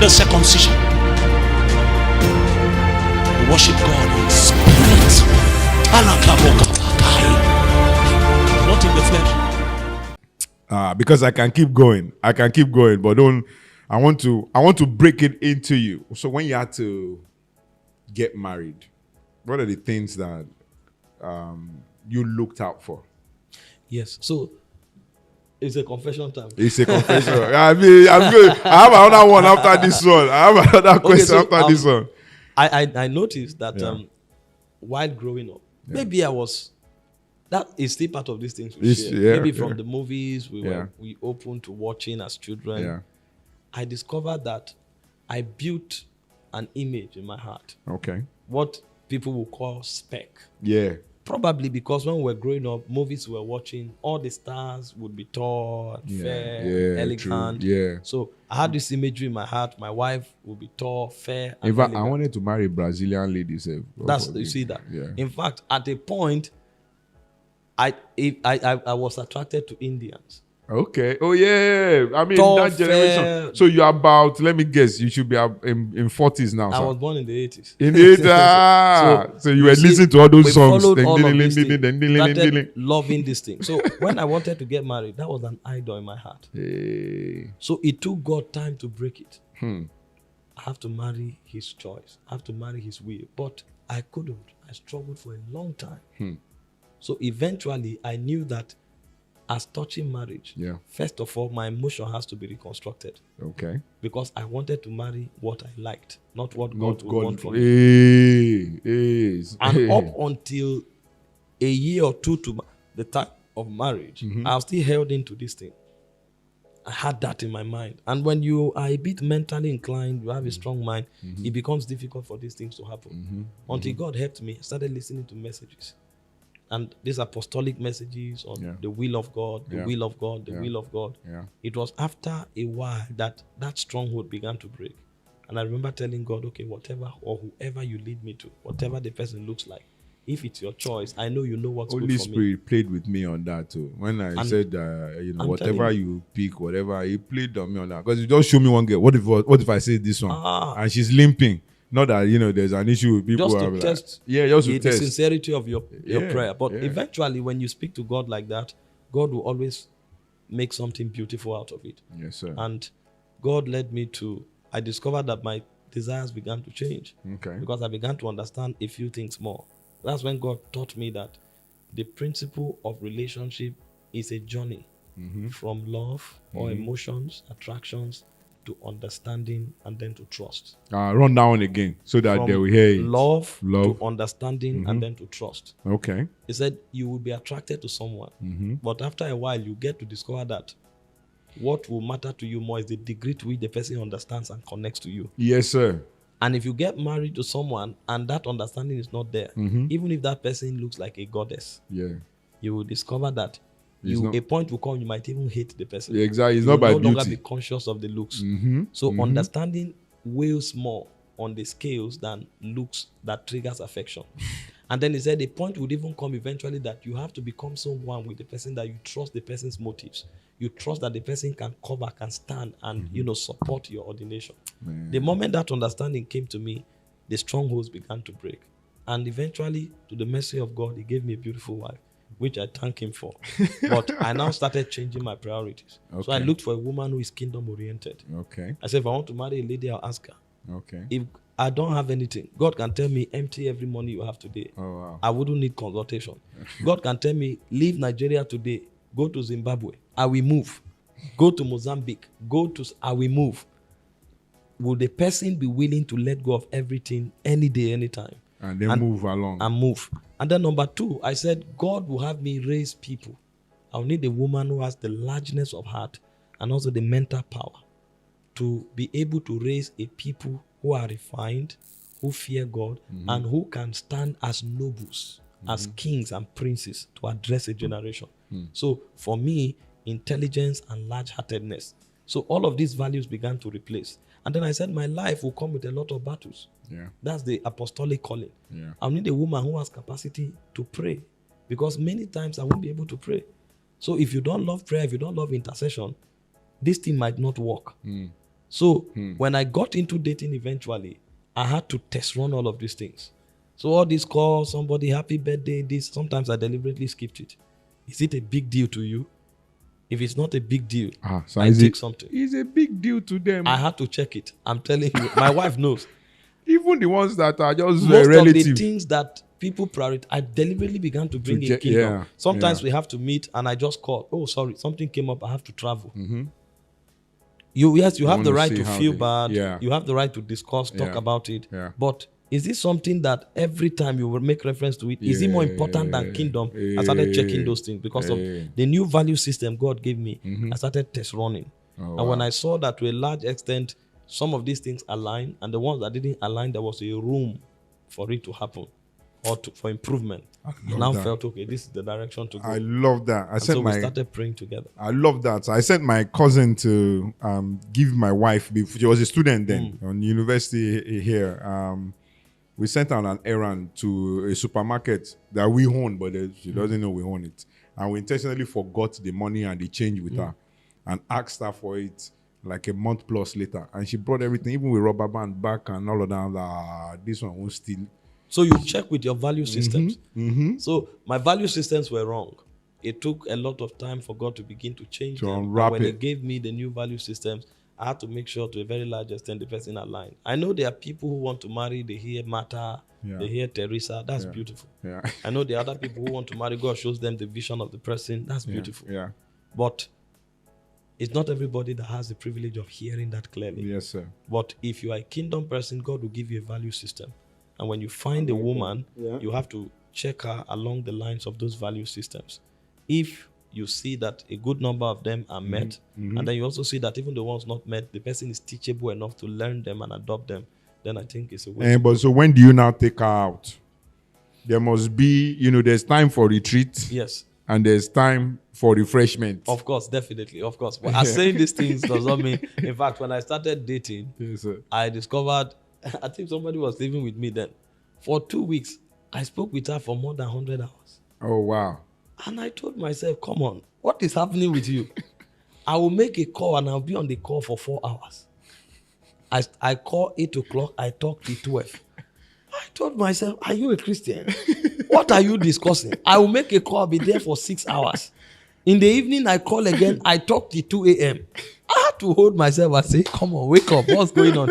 the circumcision. We worship God in spirit. Not in the flesh. Because I can keep going, but don't. I want to break it into you. So when you had to get married, what are the things that you looked out for? Yes. So it's a confession time. It's a confession. I'm good. I have another one after this one. I have another question after this one. I noticed that while growing up, maybe I was. That is still part of these things we share. Maybe from the movies we opened to watching as children. Yeah. I discovered that I built an image in my heart. Okay. What people will call spec. Yeah. Probably because when we were growing up, movies we were watching, all the stars would be tall, and fair, elegant. True. Yeah. So I had this imagery in my heart. My wife would be tall, fair, and in fact, elegant. I wanted to marry Brazilian ladies. You see that. Yeah. In fact, at a point, I was attracted to Indians. Okay. Oh yeah. I mean Tall, that generation. fair. So you're about. Let me guess. You should be in 40s now. I sir. was born in the 80s. In the 80s. So you were listening to all those songs. Followed all of these things, started loving this thing. So when I wanted to get married, that was an idol in my heart. Hey. So it took God time to break it. I have to marry his choice. I have to marry his will. But I couldn't. I struggled for a long time. So eventually, I knew that as touching marriage, first of all, my emotion has to be reconstructed. Okay. Because I wanted to marry what I liked, not what God would want from me. And up until a year or two to the time of marriage, I was still held into this thing. I had that in my mind. And when you are a bit mentally inclined, you have a strong mind, it becomes difficult for these things to happen. Until God helped me, I started listening to messages. And these apostolic messages on the will of God, the will of God, the will of God. It was after a while that stronghold began to break. And I remember telling God, okay, whatever or whoever you lead me to, whatever the person looks like, if it's your choice, I know you know what's good for me. Holy Spirit played with me on that too. When I said, whatever you pick, whatever, he played on me on that. Because you just show me one girl. What if I say this one? And she's limping. Not that, there's an issue with people. Just to test the sincerity of your prayer. But eventually, when you speak to God like that, God will always make something beautiful out of it. Yes, sir. And God led me I discovered that my desires began to change. Okay. Because I began to understand a few things more. That's when God taught me that the principle of relationship is a journey from love or emotions, attractions, to understanding and then to trust. Run down again so that From they will hear it. Love to understanding and then to trust. Okay. He said you will be attracted to someone, but after a while you get to discover that what will matter to you more is the degree to which the person understands and connects to you. Yes, sir. And if you get married to someone and that understanding is not there, even if that person looks like a goddess, you will discover that a point will come, you might even hate the person. Yeah, exactly. It's not by beauty. No longer be conscious of the looks. So understanding weighs more on the scales than looks that triggers affection. And then he said the point would even come eventually that you have to become so one with the person that you trust the person's motives. You trust that the person can cover, can stand, and support your ordination. Man. The moment that understanding came to me, the strongholds began to break. And eventually, to the mercy of God, he gave me a beautiful wife, which I thank him for. But I now started changing my priorities. Okay. So I looked for a woman who is kingdom-oriented. Okay. I said, if I want to marry a lady, I'll ask her. Okay. If I don't have anything, God can tell me, empty every money you have today. Oh, wow. I wouldn't need consultation. God can tell me, leave Nigeria today, go to Zimbabwe. I will move. Go to Mozambique. I will move. Will the person be willing to let go of everything any day, anytime? And then move along. And move. And then number 2, I said, God will have me raise people. I'll need a woman who has the largeness of heart and also the mental power to be able to raise a people who are refined, who fear God, and who can stand as nobles, as kings and princes to address a generation. So for me, intelligence and large-heartedness. So all of these values began to replace. And then I said, my life will come with a lot of battles. Yeah. That's the apostolic calling. Yeah. I'll need a woman who has capacity to pray, because many times I won't be able to pray. So if you don't love prayer, if you don't love intercession, this thing might not work. So when I got into dating eventually, I had to test run all of these things. So all these calls, somebody happy birthday, this, sometimes I deliberately skipped it. Is it a big deal to you? If it's not a big deal, So I take something. It's a big deal to them. I had to check it. I'm telling you, my wife knows. Even the ones that are just Most relative. of the things that people prioritize, I deliberately began to bring in kingdom. Sometimes we have to meet and I just call. Oh, sorry, something came up. I have to travel. You have the right to feel bad. You have the right to discuss, talk about it. But is this something that every time you will make reference to it, is it more important than kingdom? I started checking those things because of the new value system God gave me. I started test running. And when I saw that to a large extent, some of these things align, and the ones that didn't align, there was a room for it to happen or for improvement. I now felt, okay, this is the direction to go. I love that. So we started praying together. I love that. So I sent my cousin to give my wife, she was a student then on university here. We sent her on an errand to a supermarket that we own, but she doesn't know we own it. And we intentionally forgot the money and the change with her and asked her for it like a month plus later. And she brought everything, even with rubber band back and all of that. Like, this one won't steal. So you check with your value systems. So my value systems were wrong. It took a lot of time for God to begin to change them. When He gave me the new value systems, I had to make sure to a very large extent the person aligned. I know there are people who want to marry, they hear Martha, they hear Teresa. That's beautiful. I know there are other people who want to marry. God shows them the vision of the person. That's beautiful. But it's not everybody that has the privilege of hearing that clearly. Yes, sir. But if you are a kingdom person, God will give you a value system. And when you find a woman, you have to check her along the lines of those value systems. If you see that a good number of them are met, and then you also see that even the ones not met, the person is teachable enough to learn them and adopt them, then I think it's a way. But so when do you now take her out? There must be, there's time for retreat. Yes. And there's time for refreshment. Of course, definitely, of course. But as saying these things does not mean, in fact, when I started dating, I discovered, I think somebody was living with me then. For 2 weeks, I spoke with her for more than 100 hours. Oh, wow. And I told myself, come on, what is happening with you? I will make a call and I'll be on the call for 4 hours. I call 8 o'clock, I talk till 12. I told myself, are you a Christian? What are you discussing? I will make a call, I'll be there for 6 hours. In the evening, I call again, I talk till 2 a.m. I had to hold myself and say, come on, wake up, what's going on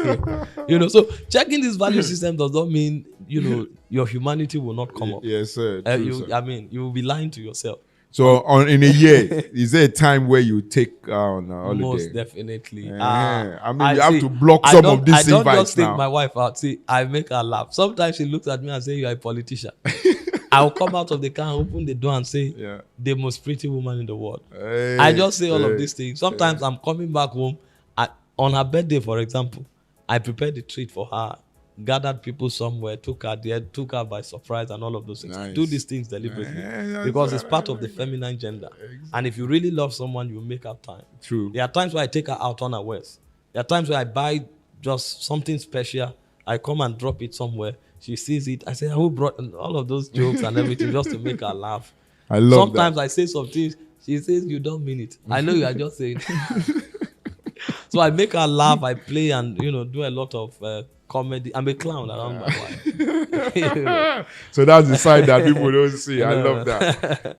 here? So checking this value system does not mean, your humanity will not come up. Yes, sir. True, sir. You will be lying to yourself. So in a year, is there a time where you take on a holiday? Most definitely. You have to block some of these invites now. I don't just take my wife out. See, I make her laugh. Sometimes she looks at me and says, you are a politician. I'll come out of the car and open the door and say, the most pretty woman in the world. I just say all of these things. Sometimes I'm coming back home. On her birthday, for example, I prepared a treat for her, gathered people somewhere, took her there, took her by surprise and all of those things. Nice. Do these things deliberately because it's part of the feminine gender. Exactly. And if you really love someone, you make up time. True. There are times where I take her out unawares. There are times where I buy just something special. I come and drop it somewhere. She sees it. I say, who brought all of those jokes and everything just to make her laugh. I love Sometimes I say some things. She says, you don't mean it. I know you are just saying it. So I make her laugh. I play and, do a lot of comedy. I'm a clown around my wife. So that's the side that people don't see. I love that.